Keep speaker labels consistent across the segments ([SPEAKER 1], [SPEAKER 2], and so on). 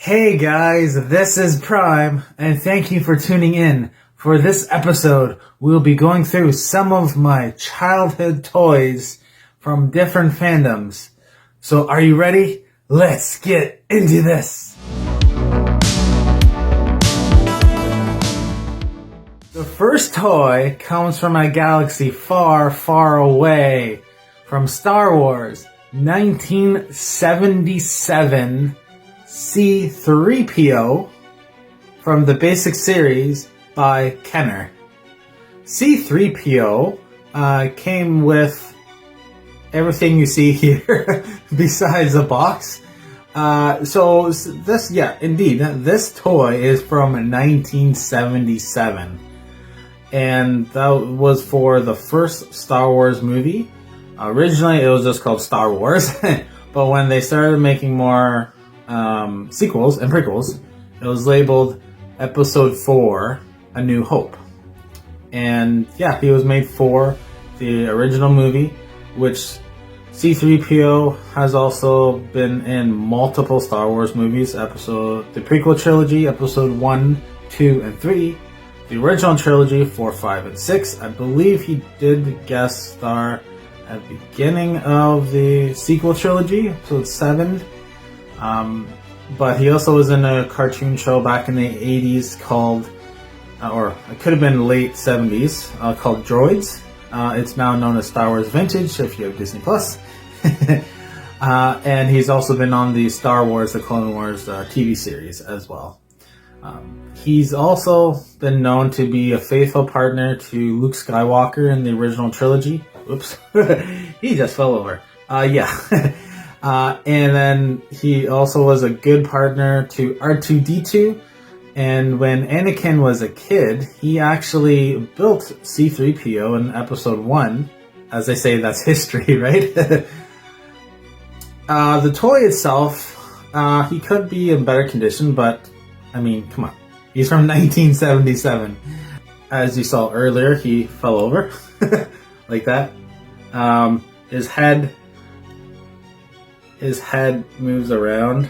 [SPEAKER 1] Hey guys, this is Prime, and thank you for tuning in. For this episode, we'll be going through some of my childhood toys from different fandoms. So are you ready? Let's get into this! The first toy comes from a galaxy far, far away. From Star Wars, 1977, C-3PO from the basic series by Kenner. C-3PO came with everything you see here besides the box. So this, yeah, indeed, this toy is from 1977. And that was for the first Star Wars movie. Originally it was just called Star Wars, but when they started making more sequels and prequels, it was labeled Episode 4, A New Hope. And yeah, he was made for the original movie, which C-3PO has also been in multiple Star Wars movies, the prequel trilogy, Episode 1, 2, and 3, the original trilogy, 4, 5, and 6. I believe he did guest star at the beginning of the sequel trilogy, Episode 7. But he also was in a cartoon show back in the 80's called, or it could have been late 70's, called Droids. It's now known as Star Wars Vintage if you have Disney Plus. And he's also been on the Star Wars, the Clone Wars TV series as well. He's also been known to be a faithful partner to Luke Skywalker in the original trilogy. Oops, he just fell over. Yeah. And then he also was a good partner to R2-D2. And when Anakin was a kid, he actually built C-3PO in Episode 1. As they say, that's history, right? The toy itself, he could be in better condition, but, I mean, come on. He's from 1977. As you saw earlier, he fell over. Like that. His head moves around,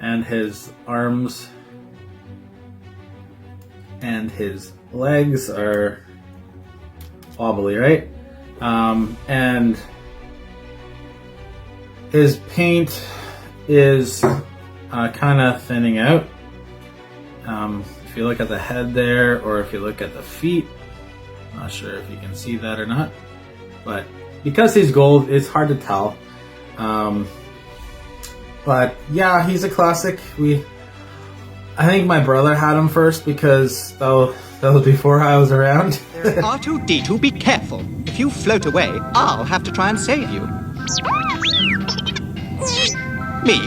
[SPEAKER 1] and his arms and his legs are wobbly, right? And his paint is kind of thinning out. If you look at the head there, or if you look at the feet, I'm not sure if you can see that or not, but because he's gold, it's hard to tell. But yeah, he's a classic. I think my brother had him first because that was before I was around.
[SPEAKER 2] R2-D2, be careful. If you float away, I'll have to try and save you. Me?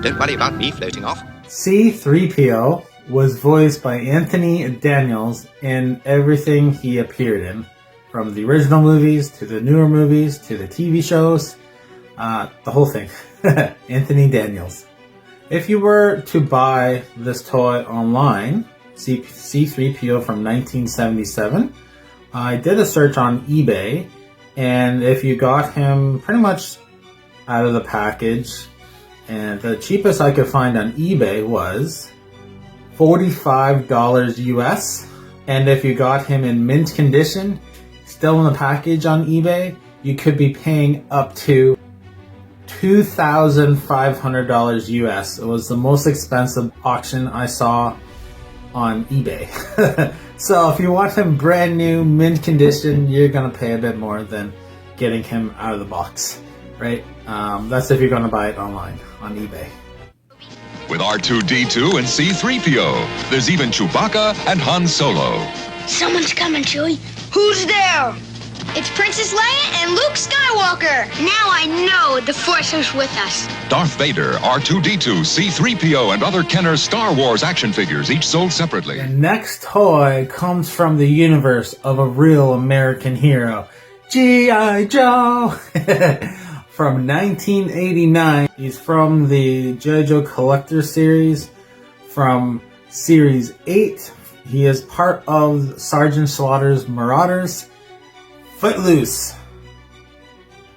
[SPEAKER 2] Don't worry about me floating off.
[SPEAKER 1] C-3PO was voiced by Anthony Daniels in everything he appeared in, from the original movies to the newer movies to the TV shows. The whole thing. Anthony Daniels. If you were to buy this toy online, C-3PO from 1977, I did a search on eBay, and if you got him pretty much out of the package, and the cheapest I could find on eBay was $45 US, and if you got him in mint condition, still in the package on eBay, you could be paying up to $2,500 US. It was the most expensive auction I saw on eBay. So if you want him brand new, mint condition, you're gonna pay a bit more than getting him out of the box, right? That's if you're gonna buy it online on eBay.
[SPEAKER 3] With R2-D2 and C-3PO, there's even Chewbacca and Han Solo.
[SPEAKER 4] Someone's coming, Chewie.
[SPEAKER 5] Who's there?
[SPEAKER 4] It's Princess Leia and Luke Skywalker. Now I know the Force is with us.
[SPEAKER 3] Darth Vader, R2-D2, C-3PO, and other Kenner Star Wars action figures, each sold separately.
[SPEAKER 1] The next toy comes from the universe of a real American hero, GiJoe. From 1989. He's from the GiJoe Collector series. From Series 8. He is part of Sergeant Slaughter's Marauders. Footloose.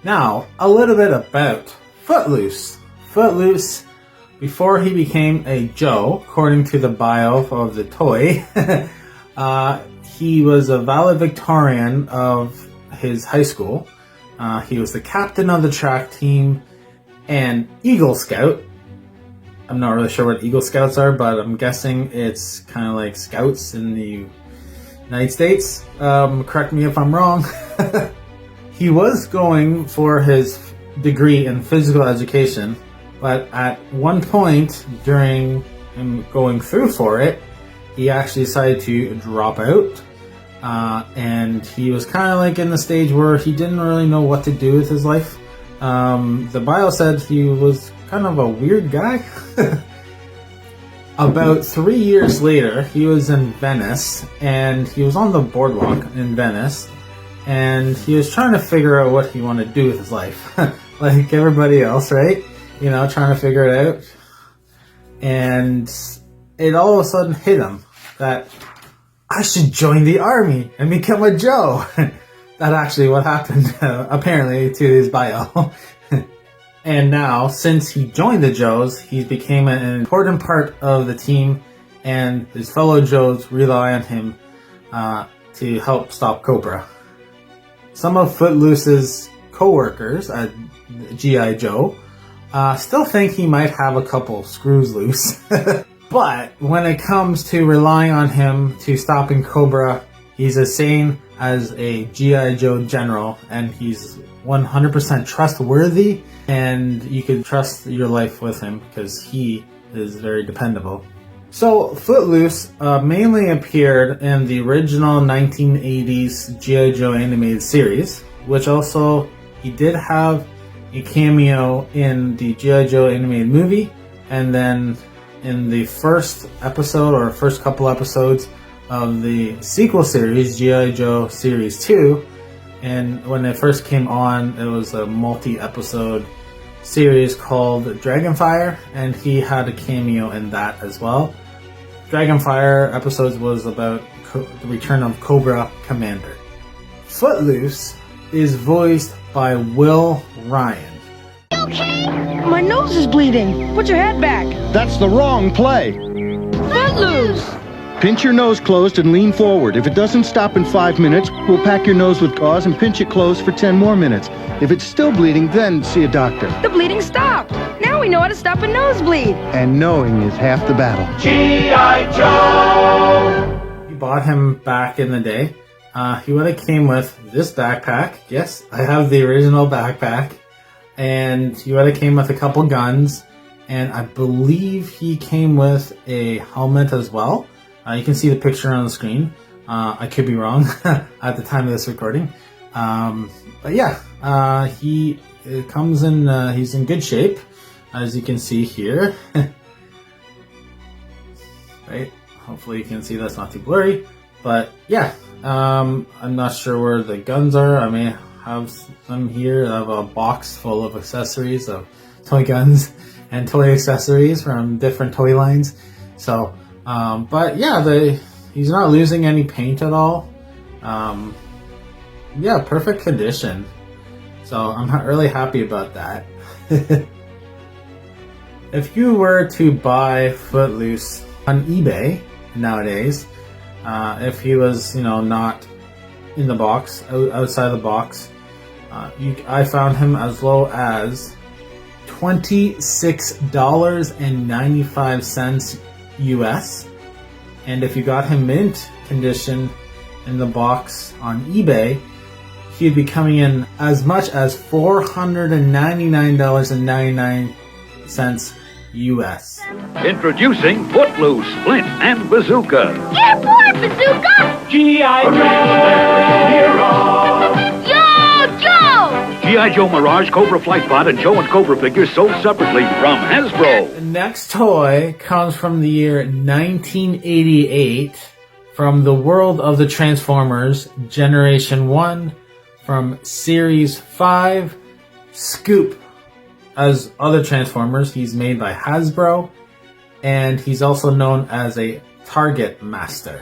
[SPEAKER 1] Now, a little bit about Footloose. Footloose Before he became a Joe, according to the bio of the toy, he was a valedictorian of his high school. He was the captain of the track team and Eagle Scout. I'm not really sure what Eagle Scouts are, but I'm guessing it's kind of like Scouts in the United States. Correct me if I'm wrong. He was going for his degree in physical education, but at one point during him going through for it, he actually decided to drop out. And he was kind of like in the stage where he didn't really know what to do with his life. The bio said he was kind of a weird guy. About 3 years later, he was in Venice, and he was on the boardwalk in Venice, and he was trying to figure out what he wanted to do with his life. Like everybody else, right? You know, trying to figure it out. And it all of a sudden hit him that I should join the army and become a Joe. That's actually what happened, apparently, to his bio. And now, since he joined the Joes, he became an important part of the team, and his fellow Joes rely on him to help stop Cobra. Some of Footloose's co-workers at GiJoe still think he might have a couple screws loose. But when it comes to relying on him to stopping Cobra, he's as sane as a G.I. Joe general, and he's 100% trustworthy, and you can trust your life with him because he is very dependable. So Footloose mainly appeared in the original 1980s G.I. Joe animated series, which also he did have a cameo in the G.I. Joe animated movie, and then in the first episode or first couple episodes of the sequel series, G.I. Joe Series 2. And when it first came on, it was a multi-episode series called Dragonfire, and he had a cameo in that as well. Dragonfire episodes was about the return of Cobra Commander. Footloose is voiced by Will Ryan.
[SPEAKER 4] Okay?
[SPEAKER 5] My nose is bleeding. Put your head back.
[SPEAKER 6] That's the wrong play.
[SPEAKER 4] Footloose!
[SPEAKER 6] Pinch your nose closed and lean forward. If it doesn't stop in 5 minutes, we'll pack your nose with gauze and pinch it closed for 10 more minutes. If it's still bleeding, then see a doctor.
[SPEAKER 5] The bleeding stopped. Now we know how to stop a nosebleed.
[SPEAKER 6] And knowing is half the battle.
[SPEAKER 7] G.I. Joe!
[SPEAKER 1] We bought him back in the day. He would have came with this backpack. Yes, I have the original backpack. And he would have came with a couple guns. And I believe he came with a helmet as well. You can see the picture on the screen. I could be wrong at the time of this recording. But yeah, he comes in, he's in good shape, as you can see here. Right? Hopefully you can see that's not too blurry. But yeah, I'm not sure where the guns are. I may have them here. I have a box full of accessories of toy guns and toy accessories from different toy lines. So, but yeah, he's not losing any paint at all. Yeah, perfect condition. So I'm really happy about that. If you were to buy Footloose on eBay nowadays, if he was, not in the box, outside the box, I found him as low as $26.95 US. And if you got him mint condition in the box on eBay, he'd be coming in as much as $499.99 US.
[SPEAKER 8] Introducing Footloose, Flint, and Bazooka.
[SPEAKER 4] Get aboard, Bazooka!
[SPEAKER 7] G.I. Joe! Hero!
[SPEAKER 4] Yo, Joe!
[SPEAKER 8] G.I. Joe Mirage, Cobra Flightbot, and Joe and Cobra figures sold separately from Hasbro.
[SPEAKER 1] The next toy comes from the year 1988 from the world of the Transformers Generation 1 from Series 5, Scoop. As other Transformers, he's made by Hasbro, and he's also known as a Targetmaster.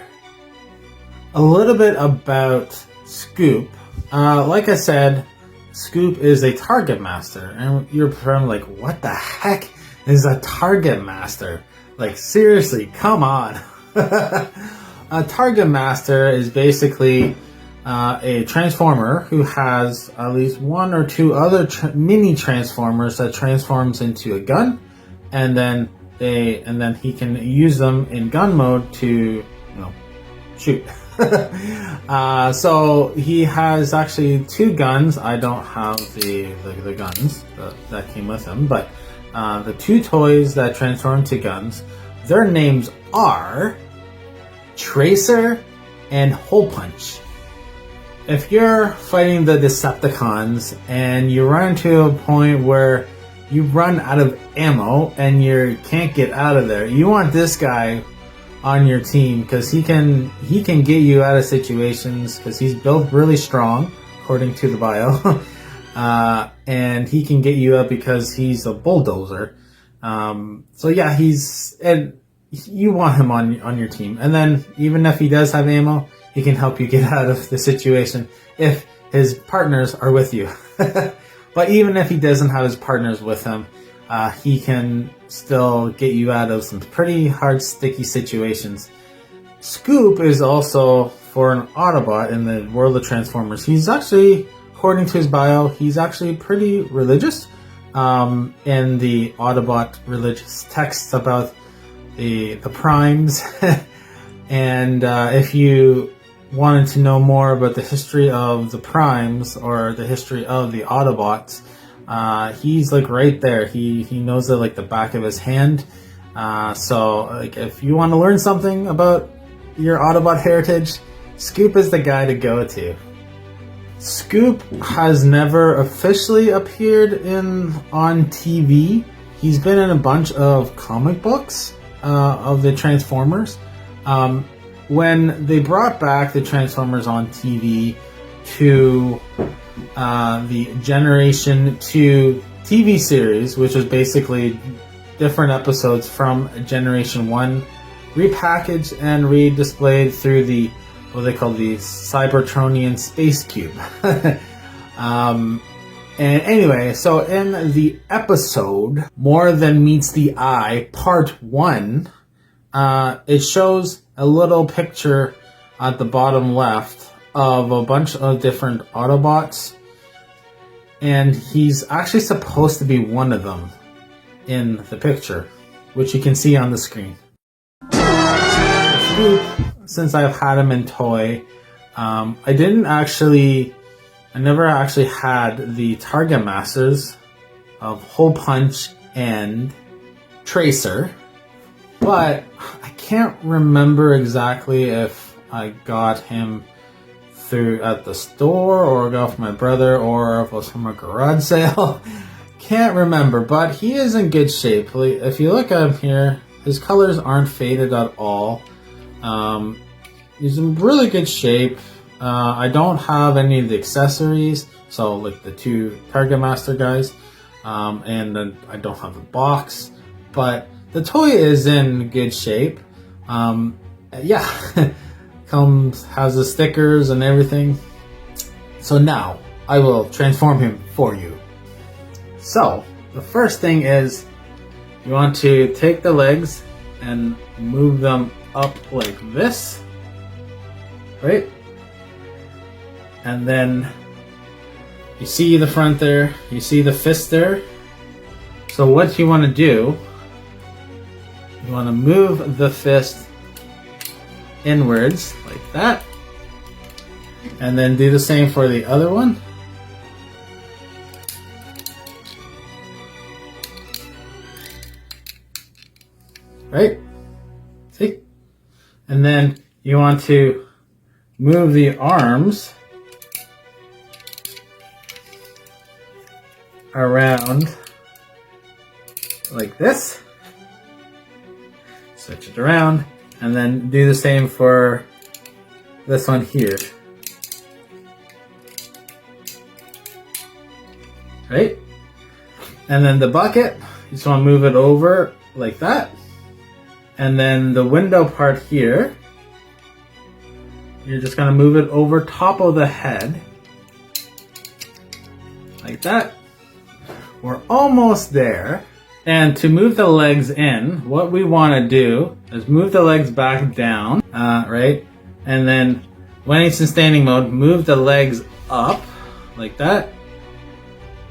[SPEAKER 1] A little bit about Scoop. Like I said, Scoop is a Targetmaster, and you're probably like, what the heck is a Targetmaster. Like, seriously, come on. A Targetmaster is basically a transformer who has at least one or two other mini transformers that transforms into a gun, and then he can use them in gun mode to, shoot. So he has actually 2 guns. I don't have the guns that came with him, but the 2 toys that transform to guns, their names are Tracer and Hole Punch. If you're fighting the Decepticons and you run to a point where you run out of ammo and you can't get out of there, you want this guy on your team because he can get you out of situations because he's built really strong according to the bio. And he can get you up because he's a bulldozer. So yeah, you want him on your team. And then even if he does have ammo, he can help you get out of the situation if his partners are with you. But even if he doesn't have his partners with him, he can still get you out of some pretty hard, sticky situations. Scoop is also for an Autobot in the world of Transformers. He's actually, according to his bio, he's actually pretty religious. In the Autobot religious texts about the primes. And if you wanted to know more about the history of the primes or the history of the Autobots, he's like right there. He knows it like the back of his hand. So like if you want to learn something about your Autobot heritage, Scoop is the guy to go to. Scoop has never officially appeared on TV. He's been in a bunch of comic books of the Transformers. When they brought back the Transformers on TV to the Generation 2 TV series, which was basically different episodes from Generation 1, repackaged and redisplayed through the what they call the Cybertronian Space Cube. And anyway, so in the episode More Than Meets the Eye, Part 1, it shows a little picture at the bottom left of a bunch of different Autobots, and he's actually supposed to be one of them in the picture, which you can see on the screen. Scoop, since I've had him in toy, I never actually had the Targetmasters of Hole Punch and Tracer, but I can't remember exactly if I got him at the store or got from my brother or if it was from a garage sale. Can't remember, but he is in good shape. If you look at him here, his colors aren't faded at all. He's in really good shape. I don't have any of the accessories, so like the 2 Targetmaster guys, and then I don't have the box, but the toy is in good shape. Yeah, has the stickers and everything. So now I will transform him for you. So the first thing is you want to take the legs and move them up like this, right? And then you see the front there, you see the fist there. So what you want to do, you want to move the fist inwards like that, and then do the same for the other one. Right? See? And then you want to move the arms around like this. Switch it around, and then do the same for this one here. Right? And then the bucket, you just want to move it over like that. And then the window part here, you're just going to move it over top of the head. Like that. We're almost there. And to move the legs in, what we want to do is move the legs back down, right? And then when it's in standing mode, move the legs up like that.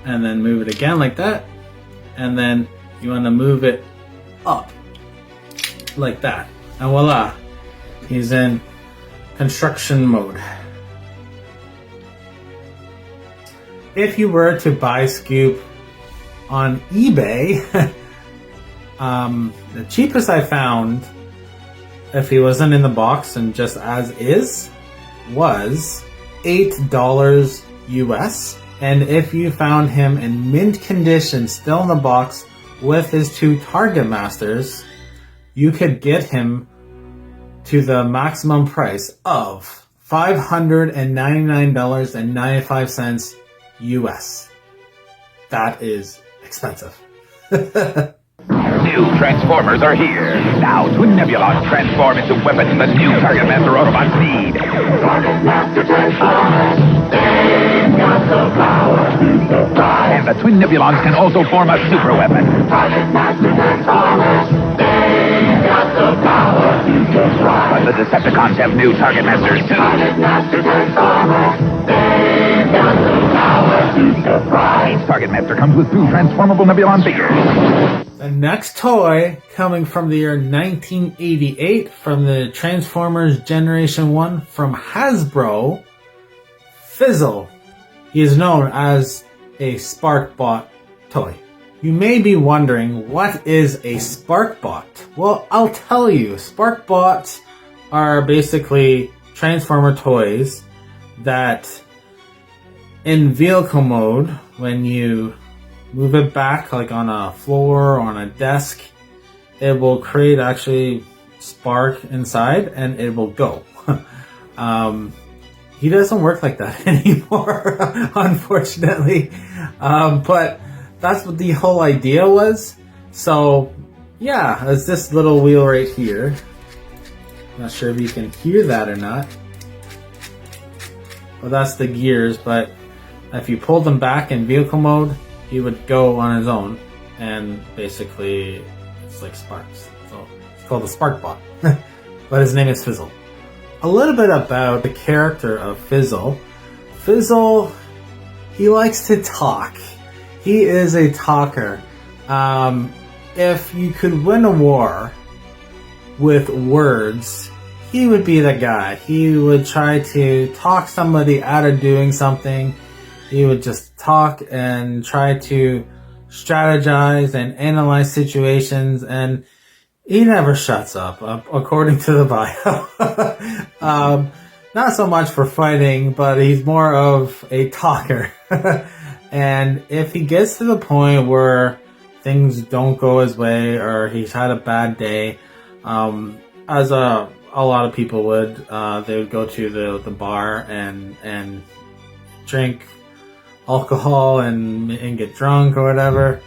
[SPEAKER 1] And then move it again like that. And then you want to move it up like that. And voila, he's in construction mode. If you were to buy Scoop on eBay, the cheapest I found, if he wasn't in the box and just as is, was $8 US. And if you found him in mint condition, still in the box, with his 2 Targetmasters, you could get him to the maximum price of $599.95 US. That is expensive.
[SPEAKER 9] New Transformers are here. Now, Twin Nebulons transform into weapons the new Targetmaster Autobots need. Targetmaster Transformers, they've got the power to surprise. And the Twin Nebulons can also form a super weapon. Targetmaster Transformers, they've got the power to surprise. But the Decepticons have new Targetmasters too. Targetmaster Transformers, they've got the power to surprise. Each Targetmaster comes with 2 transformable Nebulon figures.
[SPEAKER 1] The next toy, coming from the year 1988 from the Transformers Generation 1 from Hasbro, Fizzle. He is known as a Sparkbot toy. You may be wondering, what is a Sparkbot? Well, I'll tell you. Sparkbots are basically Transformer toys that in vehicle mode, when you move it back like on a floor or on a desk, it will create actually spark inside and it will go. He doesn't work like that anymore, unfortunately. But that's what the whole idea was. So yeah, it's this little wheel right here. Not sure if you can hear that or not. Well, that's the gears, but if you pull them back in vehicle mode, he would go on his own, and basically it's like sparks. So it's called a Sparkbot, but his name is Fizzle. A little bit about the character of Fizzle. Fizzle, he likes to talk. He is a talker. If you could win a war with words, he would be the guy. He would try to talk somebody out of doing something. He would just talk and try to strategize and analyze situations, and he never shuts up, according to the bio. Not so much for fighting, but he's more of a talker. And if he gets to the point where things don't go his way or he's had a bad day, as a lot of people would, they would go to the bar and drink alcohol and get drunk or whatever.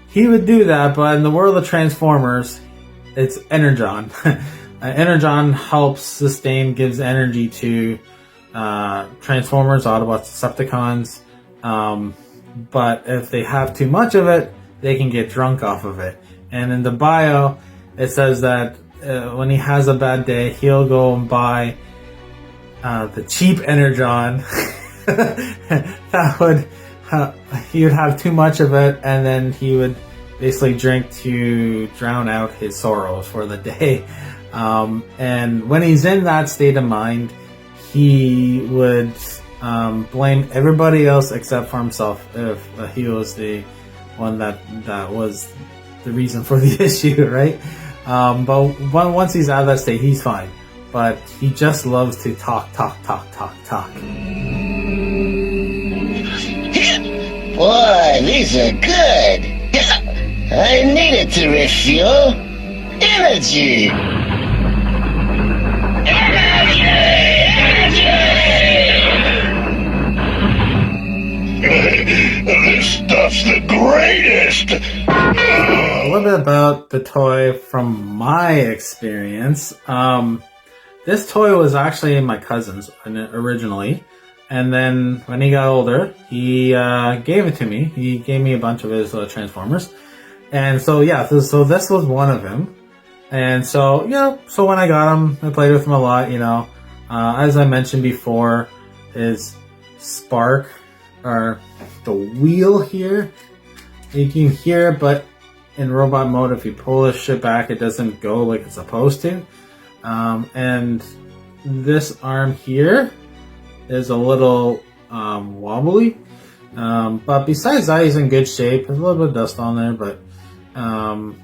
[SPEAKER 1] He would do that, but in the world of Transformers, it's Energon. Energon helps sustain, gives energy to Transformers, Autobots, Decepticons. But if they have too much of it, they can get drunk off of it. And in the bio, it says that when he has a bad day, he'll go and buy the cheap Energon. That would he would have too much of it, and then he would basically drink to drown out his sorrows for the day. And when he's in that state of mind, he would blame everybody else except for himself if he was the one that was the reason for the issue, right? But once he's out of that state, he's fine. But he just loves to talk.
[SPEAKER 10] Boy, these are good. I needed to refuel. Energy!
[SPEAKER 7] This stuff's the greatest!
[SPEAKER 1] A little bit about the toy from my experience. This toy was actually my cousin's originally. And then when he got older, he gave it to me. He gave me a bunch of his Transformers. And so yeah, so this was one of him. And so yeah, so when I got him, I played with him a lot. You know, as I mentioned before, his spark or the wheel here, you can hear it, but in robot mode, if you pull this shit back, it doesn't go like it's supposed to. And this arm here is a little wobbly. But besides that, he's in good shape. There's a little bit of dust on there, but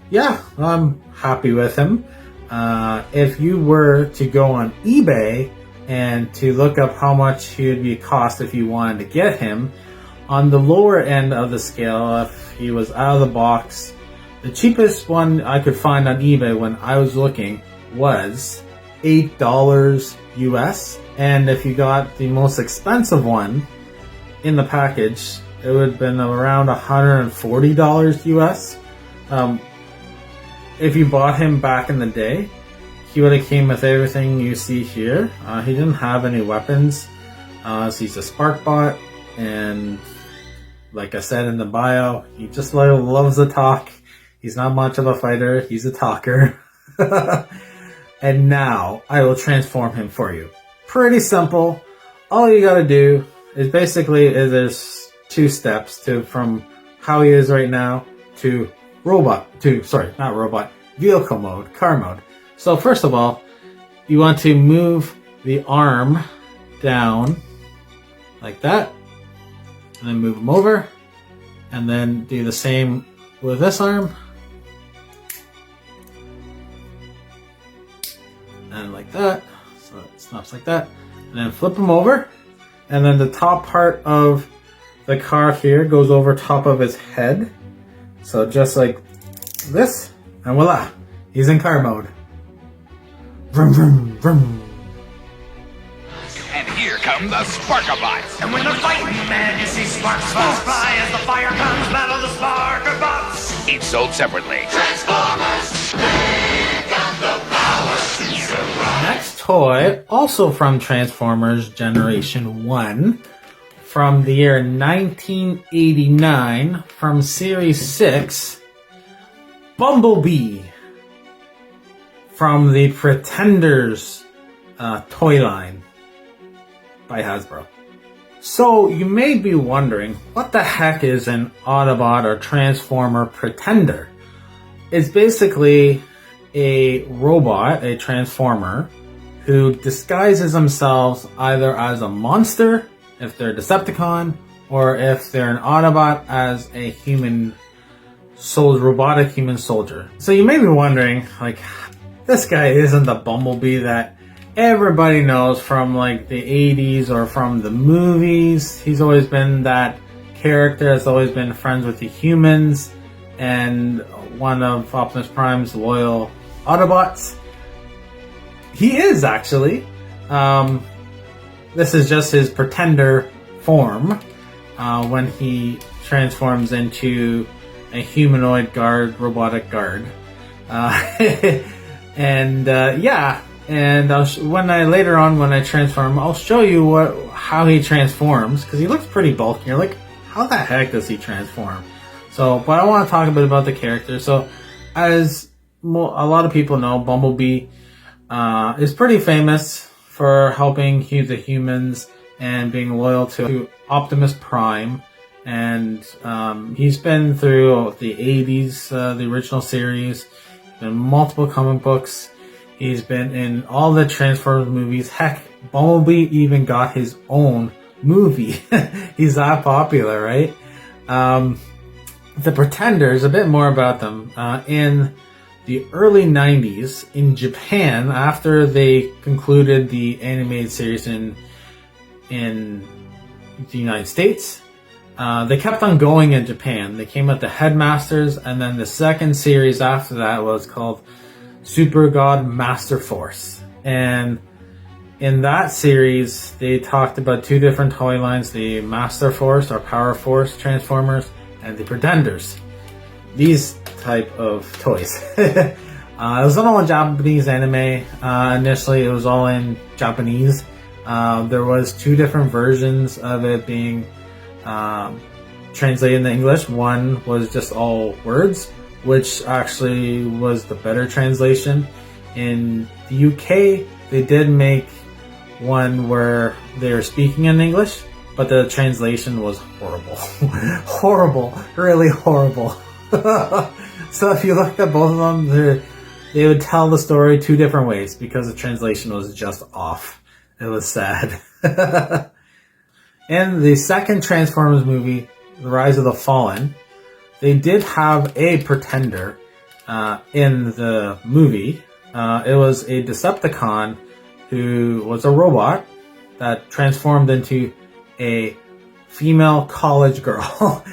[SPEAKER 1] yeah, I'm happy with him. If you were to go on eBay and to look up how much he would be cost if you wanted to get him, on the lower end of the scale, if he was out of the box, the cheapest one I could find on eBay when I was looking was $8 US. And if you got the most expensive one in the package, it would have been around $140 US. If you bought him back in the day, he would have came with everything you see here. He didn't have any weapons. So he's a Sparkbot, and like I said in the bio, he just loves to talk. He's not much of a fighter. He's a talker. And now I will transform him for you. Pretty simple. All you gotta do is basically there's 2 steps from how he is right now to vehicle mode, car mode. So first of all, you want to move the arm down like that, and then move him over, and then do the same with this arm, and like that. So it snaps like that, and then flip him over, and then the top part of the car here goes over top of his head. So just like this, and voila, he's in car mode. Vroom, vroom, vroom.
[SPEAKER 9] And here come the Sparkbots.
[SPEAKER 11] And when they're fighting, man, you see sparks fly as the fire comes, battle the Sparkbots.
[SPEAKER 9] Each sold separately.
[SPEAKER 11] Transformers, they got the power to survive.
[SPEAKER 1] Next toy, also from Transformers Generation 1, from the year 1989, from Series 6, Bumblebee, from the Pretenders toy line by Hasbro. So you may be wondering, what the heck is an Autobot or Transformer Pretender? It's basically a robot, a Transformer, who disguises themselves either as a monster, if they're a Decepticon, or if they're an Autobot as a human robotic human soldier. So you may be wondering, like, this guy isn't the Bumblebee that everybody knows from like the 80's or from the movies. He's always been that character, has always been friends with the humans and one of Optimus Prime's loyal Autobots. He is actually. This is just his Pretender form when he transforms into a humanoid guard, robotic guard. And yeah, and when I transform, I'll show you how he transforms, because he looks pretty bulky. You're like, how the heck does he transform? So, but I want to talk a bit about the character. So, as a lot of people know, Bumblebee is pretty famous for helping the humans and being loyal to Optimus Prime. And he's been through the 80's, the original series, been multiple comic books. He's been in all the Transformers movies. Heck, Bumblebee even got his own movie. He's that popular, right? The Pretenders, a bit more about them. In the early 90's, in Japan, after they concluded the animated series in the United States, they kept on going in Japan. They came out the Headmasters, and then the second series after that was called Super God Master Force. And in that series, they talked about 2 different toy lines, the Master Force or Power Force Transformers and the Pretenders. These type of toys. It was all in Japanese anime. Initially, it was all in Japanese. There was 2 different versions of it being translated into English. One was just all words. which actually was the better translation. In the UK, they did make one where they were speaking in English, but the translation was horrible. Horrible. Really horrible. So if you look at both of them, they would tell the story two different ways because the translation was just off. It was sad. In the second Transformers movie, The Rise of the Fallen, they did have a pretender in the movie. It was a Decepticon who was a robot that transformed into a female college girl.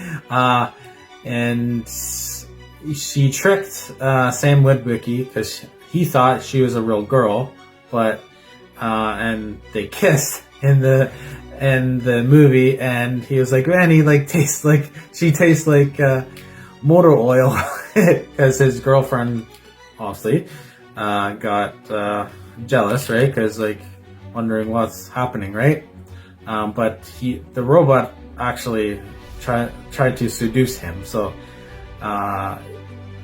[SPEAKER 1] And she tricked Sam Witwicky because he thought she was a real girl, but and they kissed in the movie, and he was like, man, she tastes like motor oil, because his girlfriend obviously got jealous, right? Because wondering what's happening, right? But the robot actually tried to seduce him, so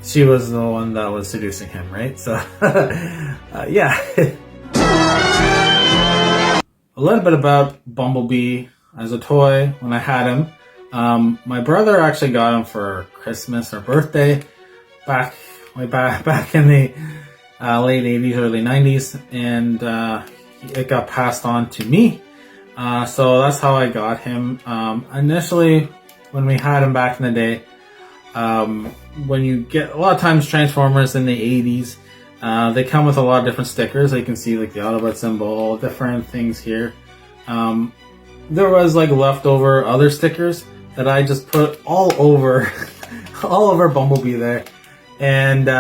[SPEAKER 1] she was the one that was seducing him, right? So yeah. A little bit about Bumblebee as a toy when I had him. My brother actually got him for Christmas or birthday back in the late 80s, early 90s, and it got passed on to me. So that's how I got him. Initially, when we had him back in the day, when you get a lot of times Transformers in the 80s, they come with a lot of different stickers. You can see the Autobot symbol, different things here. There was leftover other stickers that I just put all over Bumblebee there. And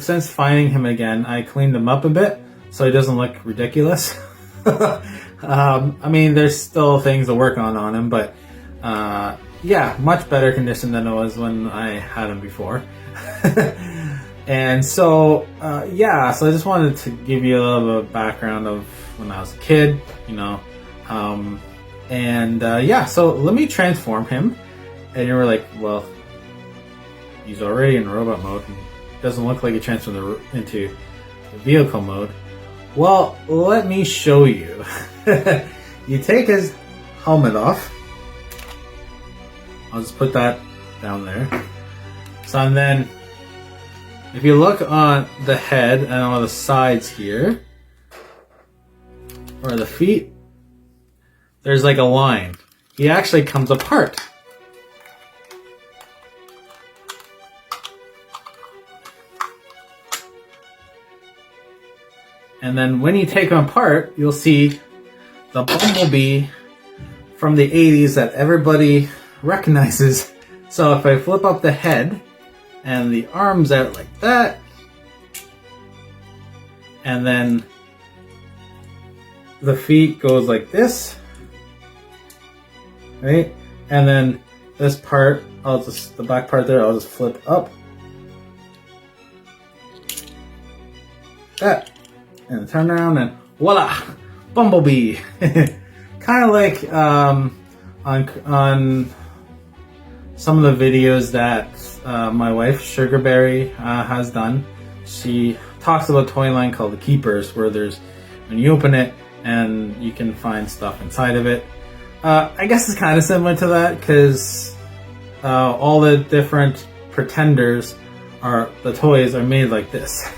[SPEAKER 1] since finding him again, I cleaned him up a bit so he doesn't look ridiculous. I mean, there's still things to work on him, but yeah, much better condition than it was when I had him before. And so, yeah, so I just wanted to give you a little bit of background of when I was a kid, yeah, so let me transform him. And you were like, well, he's already in robot mode and doesn't look like he transformed into vehicle mode. Well, let me show you. You take his helmet off. I'll just put that down there. So, and then if you look on the head and on the sides here, or the feet, there's a line. He actually comes apart. And then when you take him apart, you'll see the Bumblebee from the 80s that everybody recognizes. So if I flip up the head and the arms out like that, and then the feet goes like this, right? And then this part, the back part there, I'll just flip up. That. And turn around and voila! Bumblebee! Kind of like on some of the videos that my wife, Sugarberry, has done. She talks about a toy line called The Keepers, where when you open it and you can find stuff inside of it. I guess it's kind of similar to that, because all the different pretenders the toys are made like this.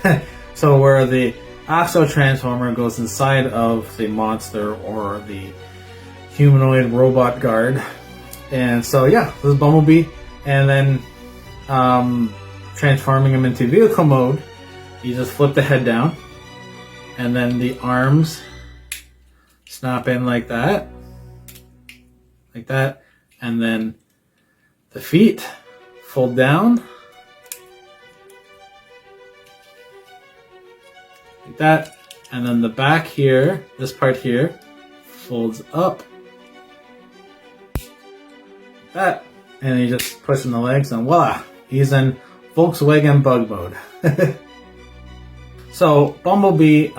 [SPEAKER 1] So where the actual Transformer goes inside of the monster or the humanoid robot guard. And so yeah, this is Bumblebee. And then transforming him into vehicle mode, you just flip the head down, and then the arms snap in like that, and then the feet fold down like that, and then the back here, this part here, folds up like that, and you just push in the legs and voila, he's in Volkswagen bug mode. So Bumblebee,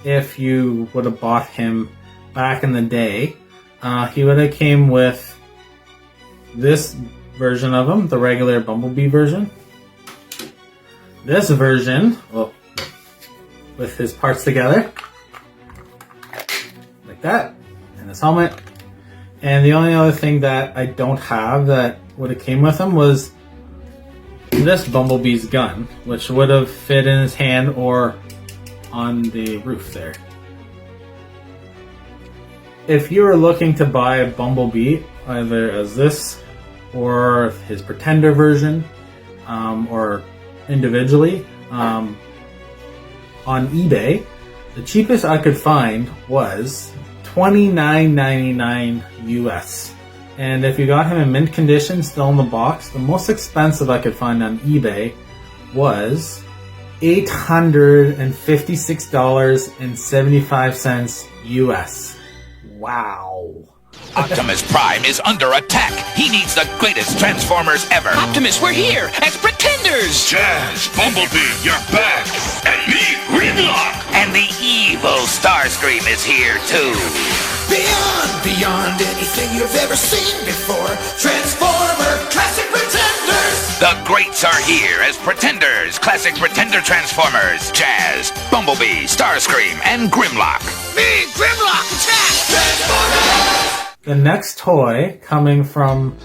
[SPEAKER 1] if you would have bought him back in the day, he would have came with this version of him, the regular Bumblebee version, this version, well, with his parts together, like that, and his helmet. And the only other thing that I don't have that would have came with him was this Bumblebee's gun, which would have fit in his hand or on the roof there. If you were looking to buy a Bumblebee, either as this or his Pretender version, or individually, on eBay, the cheapest I could find was $29.99 US. And if you got him in mint condition, still in the box, the most expensive I could find on eBay was $856.75 US. Wow.
[SPEAKER 12] Optimus Prime is under attack. He needs the greatest Transformers ever.
[SPEAKER 13] Optimus, we're here as Pretenders.
[SPEAKER 7] Jazz, Bumblebee, you're back. And me, Grimlock.
[SPEAKER 12] And the evil Starscream is here too.
[SPEAKER 11] Beyond anything you've ever seen before. Transformer Classic Pretenders.
[SPEAKER 12] The greats are here as Pretenders, Classic Pretender Transformers, Jazz, Bumblebee, Starscream, and Grimlock.
[SPEAKER 11] Me, Grimlock, attack! Transformers!
[SPEAKER 1] The next toy coming from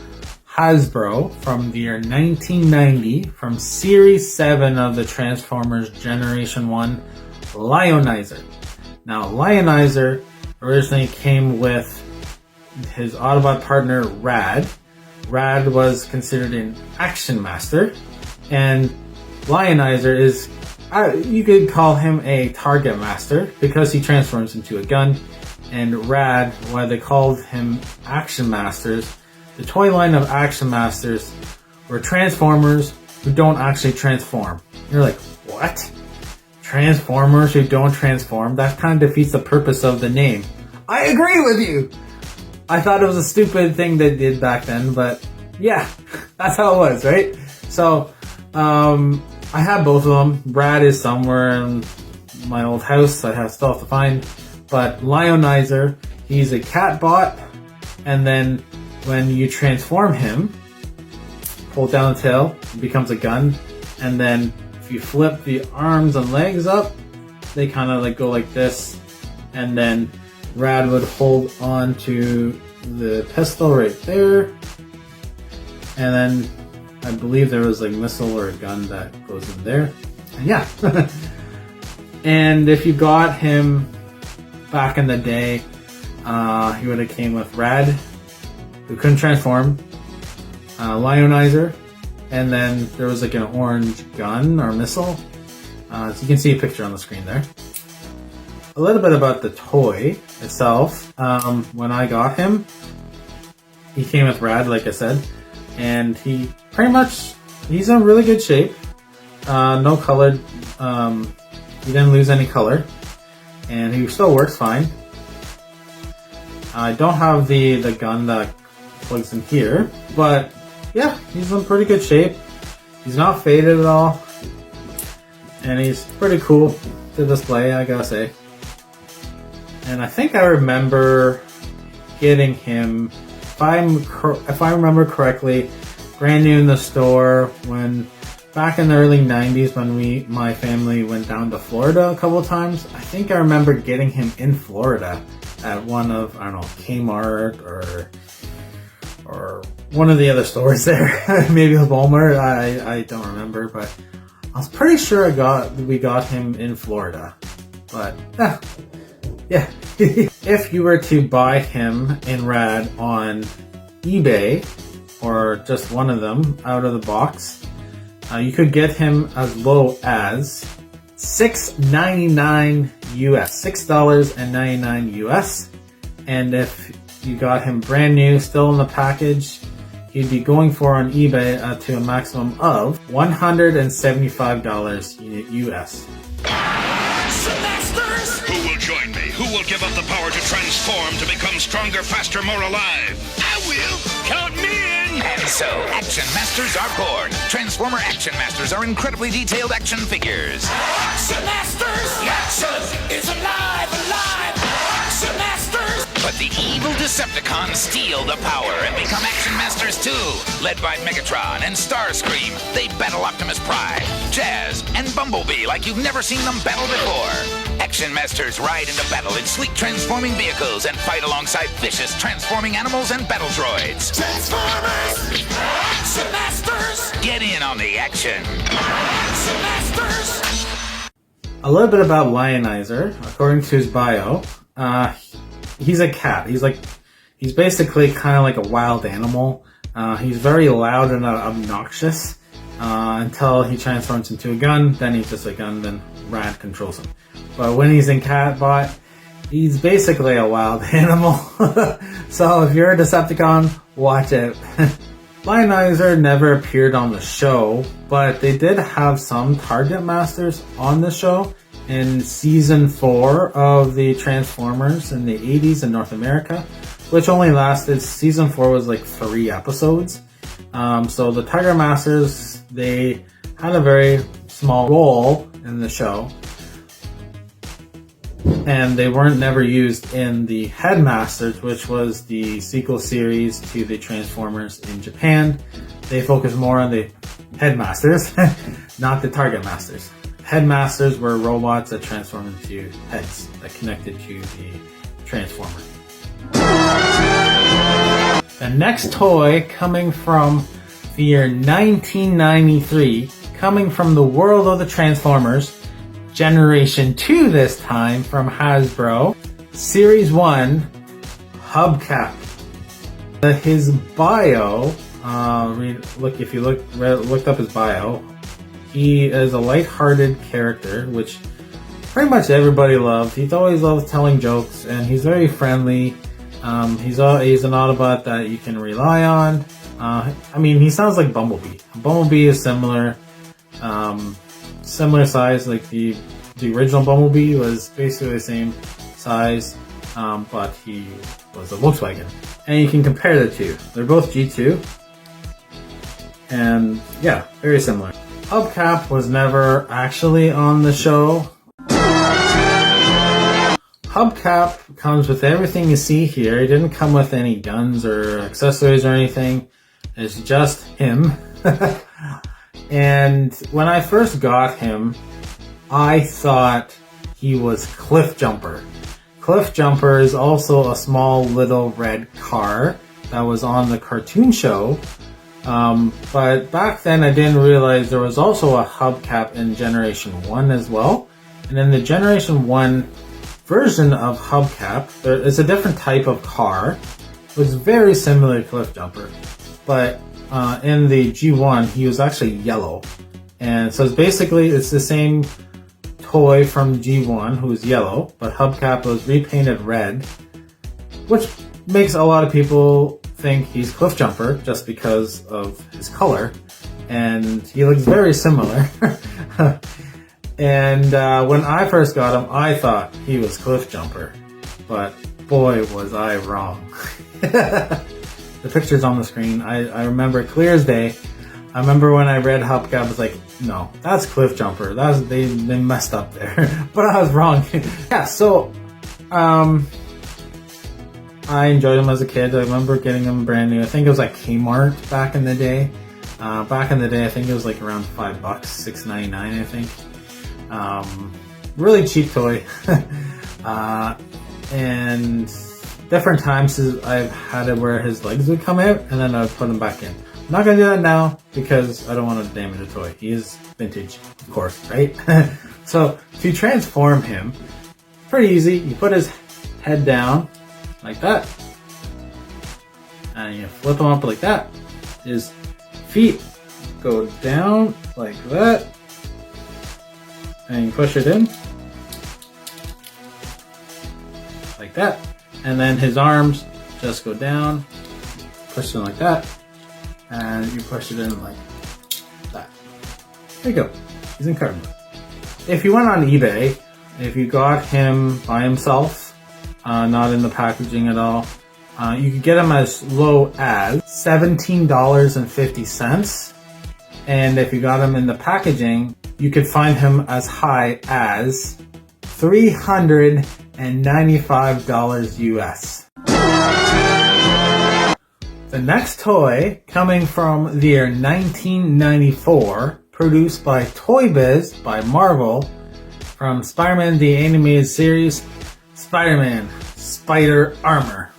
[SPEAKER 1] Hasbro from the year 1990 from Series 7 of the Transformers Generation 1, Lionizer. Now, Lionizer originally came with his Autobot partner, Rad. Rad was considered an Action Master, and Lionizer is, you could call him a Targetmaster because he transforms into a gun. And Rad, why they called him Action Masters, the toy line of Action Masters were Transformers who don't actually transform. You're like, what? Transformers who don't transform? That kind of defeats the purpose of the name. I agree with you! I thought it was a stupid thing they did back then, but yeah, that's how it was, right? So, I have both of them. Rad is somewhere in my old house. I still have to find. But Lionizer, he's a cat bot, and then when you transform him, hold down the tail, it becomes a gun, and then if you flip the arms and legs up, they kind of like go like this, and then Rad would hold on to the pistol right there, and then I believe there was like a missile or a gun that goes in there, and yeah. And if you got him back in the day, he would have came with Rad, who couldn't transform, Lionizer, and then there was like an orange gun or missile. So you can see a picture on the screen there. A little bit about the toy itself. When I got him, he came with Rad, like I said, and he pretty much, he's in really good shape. No colored, he didn't lose any color. And he still works fine. I don't have the gun that plugs in here, but yeah, he's in pretty good shape. He's not faded at all, and he's pretty cool to display, I gotta say. And I think I remember getting him, if I remember correctly, brand new in the store when. Back in the early 90s when my family went down to Florida a couple of times, I think I remember getting him in Florida at one of, I don't know, Kmart or one of the other stores there. Maybe a Walmart, I don't remember, but I was pretty sure we got him in Florida. But yeah. If you were to buy him in Rad on eBay, or just one of them out of the box, you could get him as low as $6.99 US, $6.99 US. And if you got him brand new, still in the package, he'd be going for on eBay to a maximum of $175 US.
[SPEAKER 7] Who will join me? Who will give up the power to transform to become stronger, faster, more alive? I will! Count me in!
[SPEAKER 12] And so, Action Masters are born. Transformer Action Masters are incredibly detailed action figures.
[SPEAKER 11] Action Masters! The action is alive! Action Masters!
[SPEAKER 12] But the evil Decepticons steal the power and become Action Masters too. Led by Megatron and Starscream, they battle Optimus Prime, Jazz, and Bumblebee like you've never seen them battle before. Action Masters ride into battle in sleek transforming vehicles and fight alongside vicious transforming animals and battle droids.
[SPEAKER 11] Transformers! Action Masters!
[SPEAKER 12] Get in on the action.
[SPEAKER 11] Action Masters!
[SPEAKER 1] A little bit about Lionizer. According to his bio, he's a cat. He's basically kind of like a wild animal. He's very loud and obnoxious until he transforms into a gun. Then he's just a gun. Then Rad controls him. But when he's in Catbot, he's basically a wild animal. So if you're a Decepticon, watch it. Lionizer never appeared on the show, but they did have some Targetmasters on the show in Season 4 of the Transformers in the 80s in North America, which only lasted, Season 4 was like 3 episodes. So the Targetmasters, they had a very small role in the show, and they weren't never used in the Headmasters, which was the sequel series to the Transformers in Japan. They focused more on the Headmasters, not the Targetmasters. Headmasters were robots that transformed into heads that connected to the Transformer. The next toy coming from the year 1993, coming from the world of the Transformers, Generation 2 this time from Hasbro, Series 1, Hubcap. His bio, if you looked up his bio, he is a light-hearted character, which pretty much everybody loved. He's always loved telling jokes, and he's very friendly. He's an Autobot that you can rely on. I mean, he sounds like Bumblebee. Bumblebee is similar size, like the original Bumblebee was basically the same size, but he was a Volkswagen. And you can compare the two. They're both G2, and yeah, very similar. Hubcap was never actually on the show. Hubcap comes with everything you see here. He didn't come with any guns or accessories or anything. It's just him. And when I first got him, I thought he was Cliff Jumper. Cliff Jumper is also a small little red car that was on the cartoon show. But back then I didn't realize there was also a Hubcap in Generation 1 as well. And in the Generation 1 version of Hubcap, there is a different type of car. It was very similar to Cliff Jumper. But in the G1, he was actually yellow. And so it's the same toy from G1 who's yellow, but Hubcap was repainted red, which makes a lot of people think he's Cliff Jumper just because of his color. And he looks very similar. And when I first got him, I thought he was Cliff Jumper. But boy, was I wrong. The picture's on the screen. I remember clear as day. I remember when I read Hubcap, I was like, no, that's Cliff Jumper. They messed up there. But I was wrong. Yeah, so I enjoyed him as a kid. I remember getting him brand new. I think it was like Kmart back in the day. I think it was like around $5, $6.99, I think. Really cheap toy. And different times I've had it where his legs would come out and then I would put him back in. I'm not going to do that now because I don't want to damage the toy. He is vintage, of course, right? So to transform him, pretty easy. You put his head down like that and you flip him up like that. His feet go down like that and you push it in like that. And then his arms just go down, push it in like that, and you push it in like that. There you go. He's in cardboard. If you went on eBay, if you got him by himself, not in the packaging at all, you could get him as low as $17.50. And if you got him in the packaging, you could find him as high as $395 US. The next toy, coming from the year 1994, produced by ToyBiz by Marvel, from Spider-Man the Animated Series, Spider-Man Spider Armor.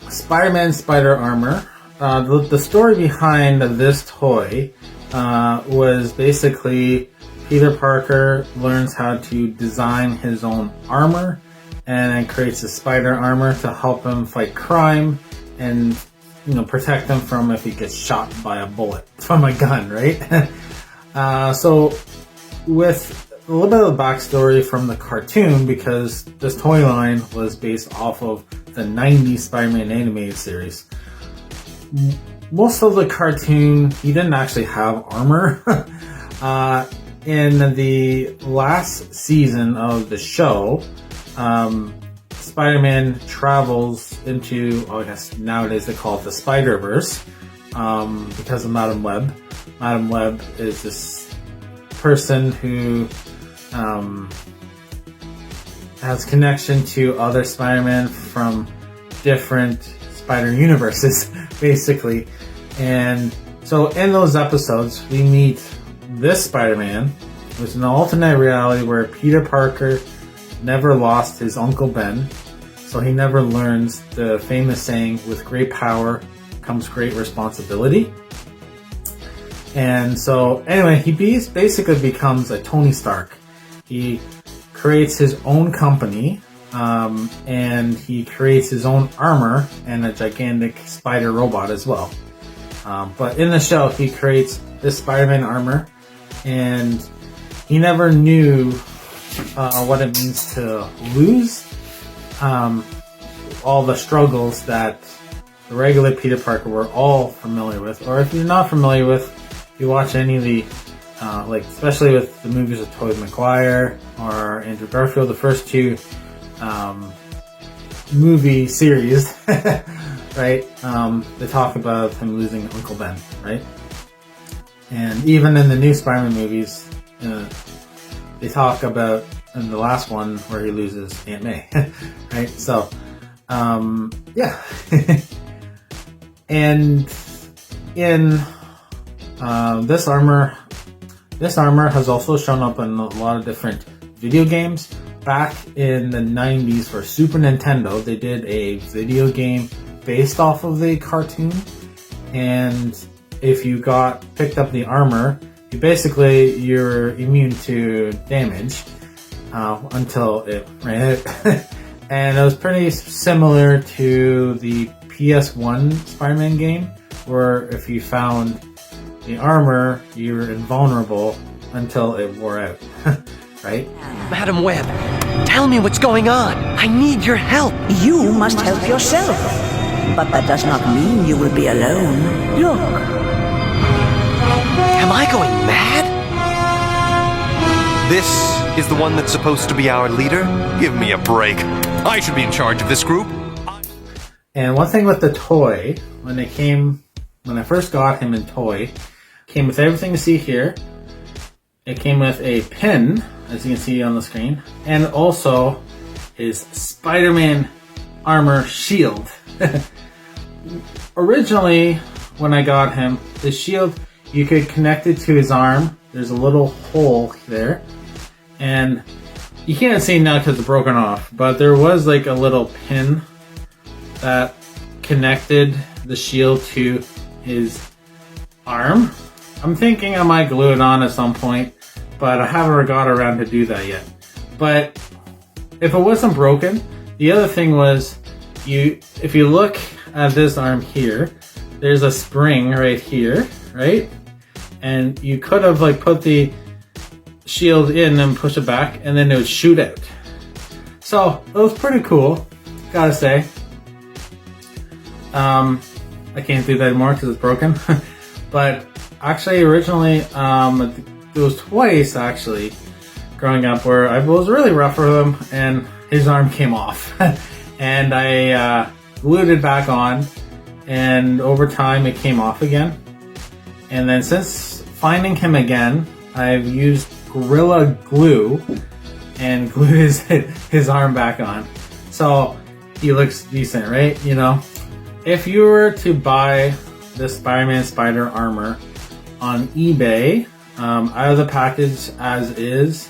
[SPEAKER 1] Spider-Man Spider Armor. The story behind this toy was basically Peter Parker learns how to design his own armor and then creates a spider armor to help him fight crime and protect him from if he gets shot by a bullet from a gun, right? So with a little bit of the backstory from the cartoon, because this toy line was based off of the 90s Spider-Man animated series. Most of the cartoon, he didn't actually have armor. In the last season of the show, Spider-Man travels into, I guess nowadays they call it the Spider-Verse, because of Madam Web. Madam Web is this person who has connection to other Spider-Man from different Spider universes, basically. And so in those episodes, we meet this Spider-Man, which is an alternate reality where Peter Parker never lost his Uncle Ben, so he never learns the famous saying, with great power comes great responsibility. And so anyway, he basically becomes a Tony Stark. He creates his own company, and he creates his own armor and a gigantic spider robot as well. But in the show, he creates this Spider-Man armor, and he never knew what it means to lose, all the struggles that the regular Peter Parker we're all familiar with. Or if you're not familiar with, you watch any of the, especially with the movies of Tobey Maguire or Andrew Garfield, the first two movie series, right? They talk about him losing Uncle Ben, right? And even in the new Spider-Man movies, they talk about in the last one where he loses Aunt May, right? So, yeah. And in this armor has also shown up in a lot of different video games. Back in the 90s for Super Nintendo, they did a video game based off of the cartoon, and if you picked up the armor, you're immune to damage until it ran out. And it was pretty similar to the PS1 Spider-Man game, where if you found the armor, you were invulnerable until it wore out, right?
[SPEAKER 14] Madam Web, tell me what's going on. I need your help.
[SPEAKER 15] You must help yourself. But that does not mean you will be alone. Look.
[SPEAKER 14] Am I going mad?
[SPEAKER 16] This is the one that's supposed to be our leader? Give me a break. I should be in charge of this group.
[SPEAKER 1] And one thing with the toy, when I first got him in toy, came with everything you see here. It came with a pin, as you can see on the screen, and also his Spider-Man armor shield. Originally, when I got him, the shield, you could connect it to his arm. There's a little hole there, and you can't see now because it's broken off, but there was like a little pin that connected the shield to his arm. I'm thinking I might glue it on at some point, but I haven't got around to do that yet. But if it wasn't broken, the other thing was, if you look at this arm here, there's a spring right here, right? And you could have put the shield in and push it back, and then it would shoot out. So it was pretty cool, gotta say. I can't do that anymore because it's broken. But actually, originally, there was twice actually growing up where I was really rough with him, and his arm came off, and I glued it back on, and over time it came off again. And then since finding him again, I've used Gorilla Glue and glued his arm back on. So he looks decent, right? You know, if you were to buy the Spider-Man Spider armor on eBay, out of the package as is,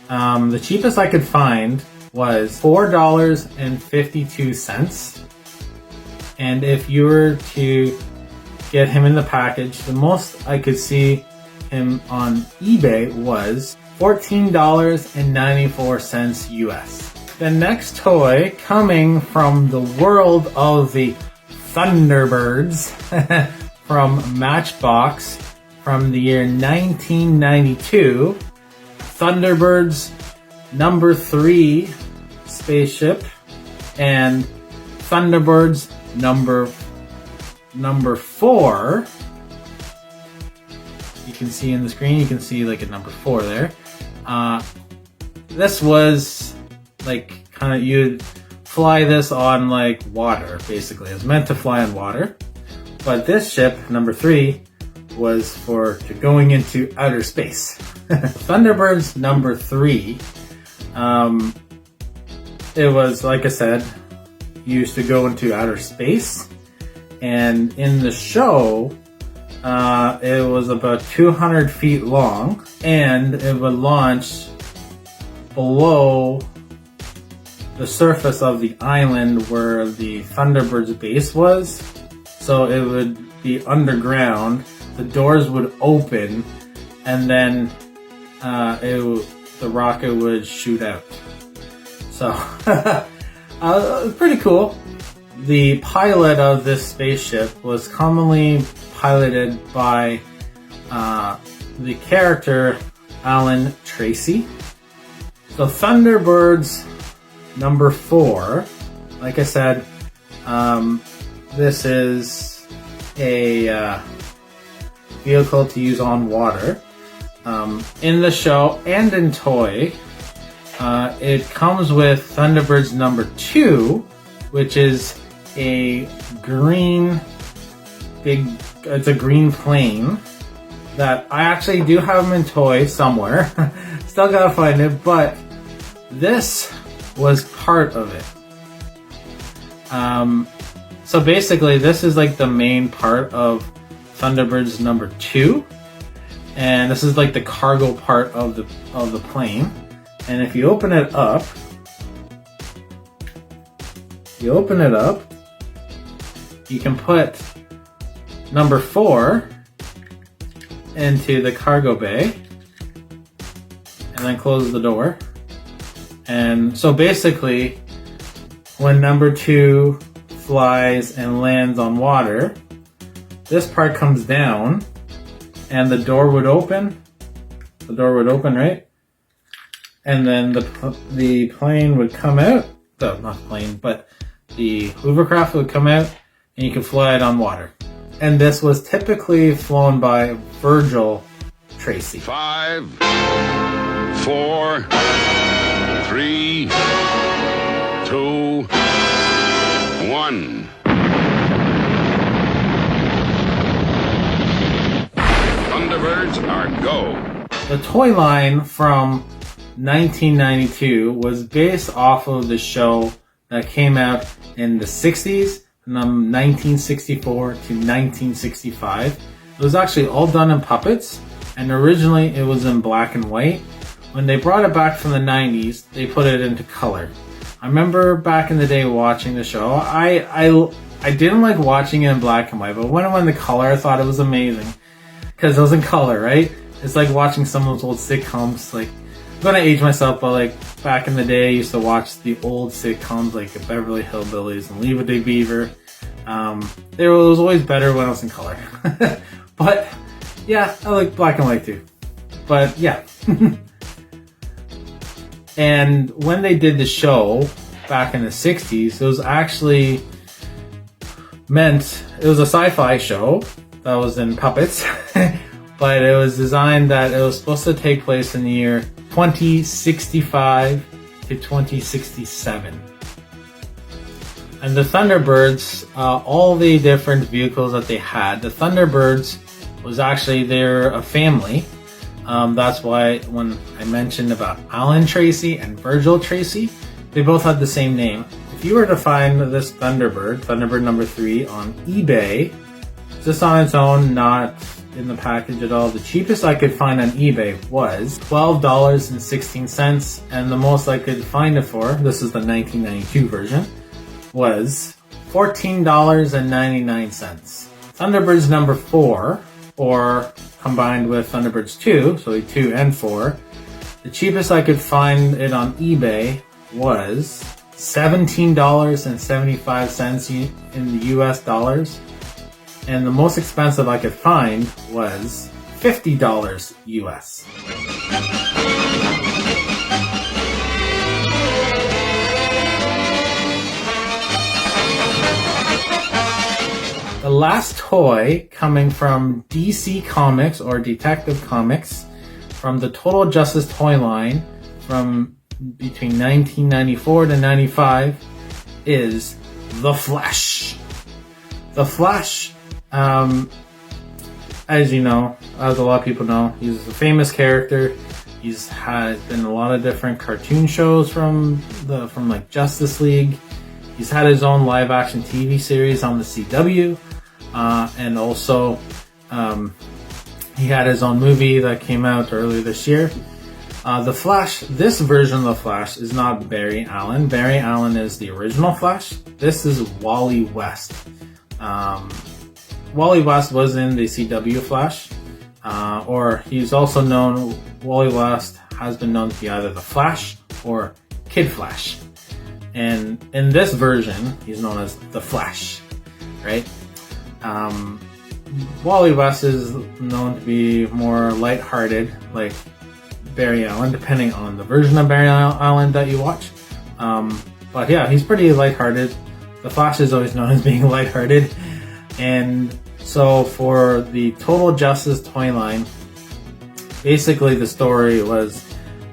[SPEAKER 1] the cheapest I could find was $4.52. And if you were to get him in the package, the most I could see him on eBay was $14.94 US. The next toy coming from the world of the Thunderbirds from Matchbox from the year 1992, Thunderbirds number 3 spaceship and Thunderbirds number 4. You can see in the screen, you can see like a number 4 there. This was like kind of, you'd fly this on like water, basically. It was meant to fly on water. But this ship, number 3, was for going into outer space. Thunderbirds number 3, it was, like I said, used to go into outer space. And in the show, it was about 200 feet long, and it would launch below the surface of the island where the Thunderbirds base was. So it would be underground, the doors would open, and then the rocket would shoot out. So, pretty cool. The pilot of this spaceship was commonly piloted by the character Alan Tracy. So Thunderbirds number 4, like I said, this is a vehicle to use on water. In the show and in toy, it comes with Thunderbirds number 2, which is a green it's a green plane that I actually do have them in toy somewhere. Still gotta find it, but this was part of it. So basically this is like the main part of Thunderbirds number 2, and this is like the cargo part of the plane. And if you open it up, you can put number 4 into the cargo bay and then close the door. And so basically, when number 2 flies and lands on water, this part comes down and the door would open. The door would open, right? And then the plane would come out. No, not the plane, but the hovercraft would come out and you could fly it on water. And this was typically flown by Virgil Tracy.
[SPEAKER 7] 5, 4, 3, 2, 1. Thunderbirds are go.
[SPEAKER 1] The toy line from 1992 was based off of the show that came out in the 60s, from 1964 to 1965. It was actually all done in puppets, and originally it was in black and white. When they brought it back from the 90s, they put it into color. I remember back in the day watching the show. I didn't like watching it in black and white, but when it went in color, I thought it was amazing. Because it was in color, right? It's like watching some of those old sitcoms. Like, I'm gonna age myself, but like back in the day, I used to watch the old sitcoms like Beverly Hillbillies and Leave It to Beaver. It was always better when I was in color. But yeah, I like black and white too. But yeah. And when they did the show back in the 60s, it was actually it was a sci-fi show that was in puppets. But it was designed that it was supposed to take place in the year 2065 to 2067. And the Thunderbirds, all the different vehicles that they had, the Thunderbirds was actually, they're a family. That's why when I mentioned about Alan Tracy and Virgil Tracy, they both had the same name. if you were to find this Thunderbird number 3 on eBay, just on its own, not in the package at all, the cheapest I could find on eBay was $12.16, and the most I could find it for, this is the 1992 version, was $14.99. Thunderbirds number 4, or combined with Thunderbirds 2, so 2 and 4, the cheapest I could find it on eBay was $17.75 in the US dollars, and the most expensive I could find was $50 US. The last toy coming from DC Comics or Detective Comics from the Total Justice toy line from between 1994 to 95 is The Flash. The Flash, as you know, as a lot of people know, he's a famous character. He's had been in a lot of different cartoon shows from like Justice League. He's had his own live action TV series on the CW, and also he had his own movie that came out earlier this year. The Flash, this version of the Flash is not Barry Allen. Barry Allen is the original Flash. This is Wally West. Wally West was in the CW Flash, or he's also known, Wally West has been known to be either the Flash or Kid Flash. And in this version, he's known as the Flash, right? Wally West is known to be more lighthearted, like Barry Allen, depending on the version of Barry Allen that you watch. But yeah, he's pretty lighthearted. The Flash is always known as being lighthearted. And so for the Total Justice toy line, basically the story was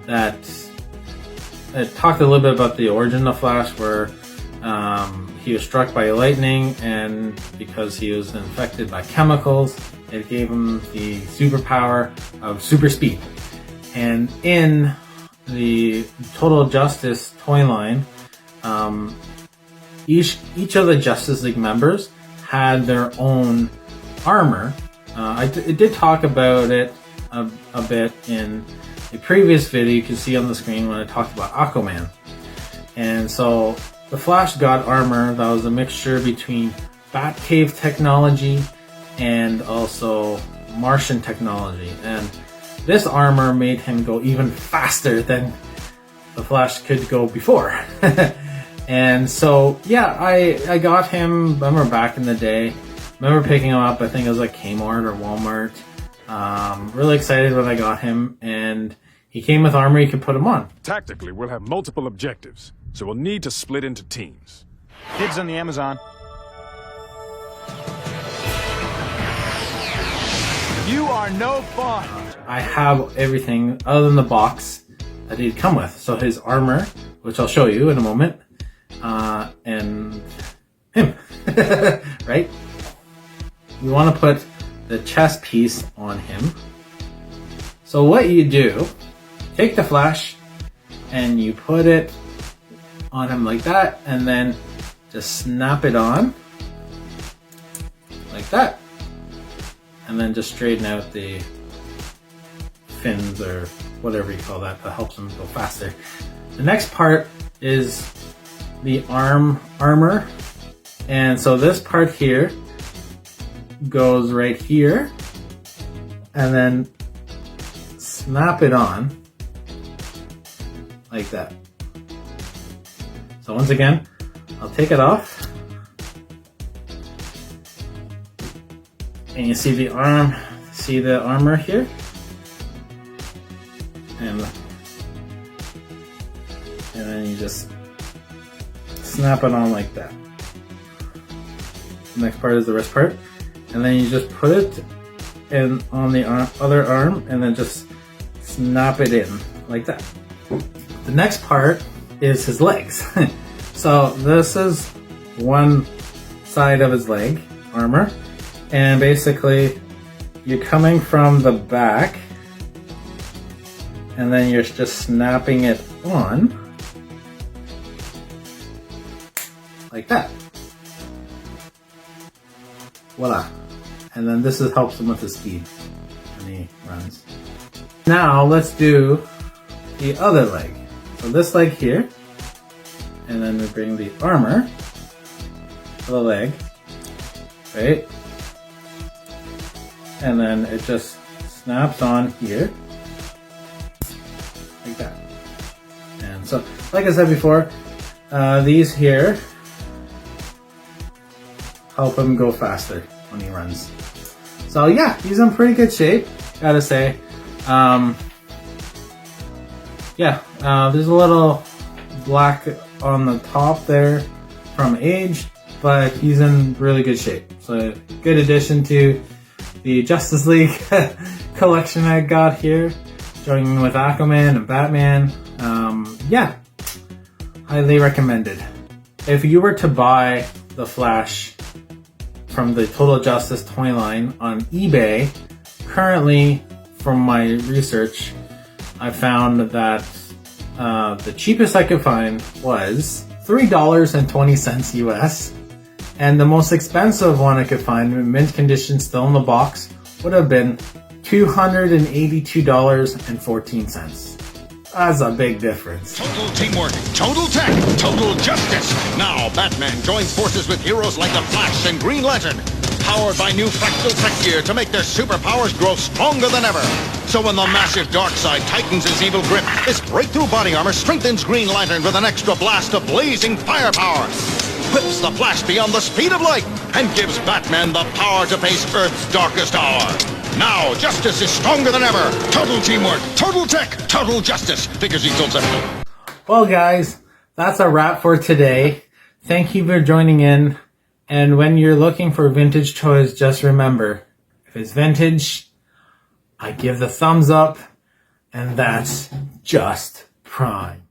[SPEAKER 1] that it talked a little bit about the origin of Flash, where he was struck by lightning, and because he was infected by chemicals, it gave him the superpower of super speed. And in the Total Justice toy line, each of the Justice League members had their own armor. I did talk about it a bit in a previous video you can see on the screen when I talked about Aquaman. And so the Flash got armor that was a mixture between Batcave technology and also Martian technology. And this armor made him go even faster than the Flash could go before. And so, yeah, I got him, remember back in the day, remember picking him up, I think it was like Kmart or Walmart. Really excited when I got him, and he came with armor you could put him on.
[SPEAKER 17] Tactically, we'll have multiple objectives, so we'll need to split into teams.
[SPEAKER 18] Dibs on the Amazon. You are no fun.
[SPEAKER 1] I have everything other than the box that he'd come with. So his armor, which I'll show you in a moment, and him, right? You want to put the chest piece on him. So what you do, take the Flash and you put it on him like that, and then just snap it on like that, and then just straighten out the fins or whatever you call that helps him go faster. The next part is the armor, and so this part here goes right here, and then snap it on like that. So once again, I'll take it off, and you see the armor here, and then you just snap it on like that. The next part is the wrist part, and then you just put it in on the other arm, and then just snap it in like that. The next part is his legs. So this is one side of his leg armor, and basically you're coming from the back, and then you're just snapping it on like that. Voila. And then this helps him with his speed when he runs. Now let's do the other leg. So this leg here, and then we bring the armor to the leg, right? And then it just snaps on here, like that. And so, like I said before, these here help him go faster when he runs. So yeah, he's in pretty good shape, gotta say. Yeah, there's a little black on the top there from age, but he's in really good shape. So good addition to the Justice League collection I got here, joining with Aquaman and Batman. Yeah, highly recommended. If you were to buy the Flash from the Total Justice toy line on eBay, currently, from my research, I found that the cheapest I could find was $3.20 US, and the most expensive one I could find, in mint condition, still in the box, would have been $282.14. That's a big difference.
[SPEAKER 7] Total teamwork, total tech, total justice. Now Batman joins forces with heroes like the Flash and Green Lantern, powered by new fractal tech gear to make their superpowers grow stronger than ever. So when the massive Darkseid tightens his evil grip, this breakthrough body armor strengthens Green Lantern with an extra blast of blazing firepower, whips the Flash beyond the speed of light, and gives Batman the power to face Earth's darkest hour. Now, justice is stronger than ever. Total teamwork, total tech, total justice. Figures equals everything.
[SPEAKER 1] Well, guys, that's a wrap for today. Thank you for joining in. And when you're looking for vintage toys, just remember, if it's vintage, I give the thumbs up, and that's just prime.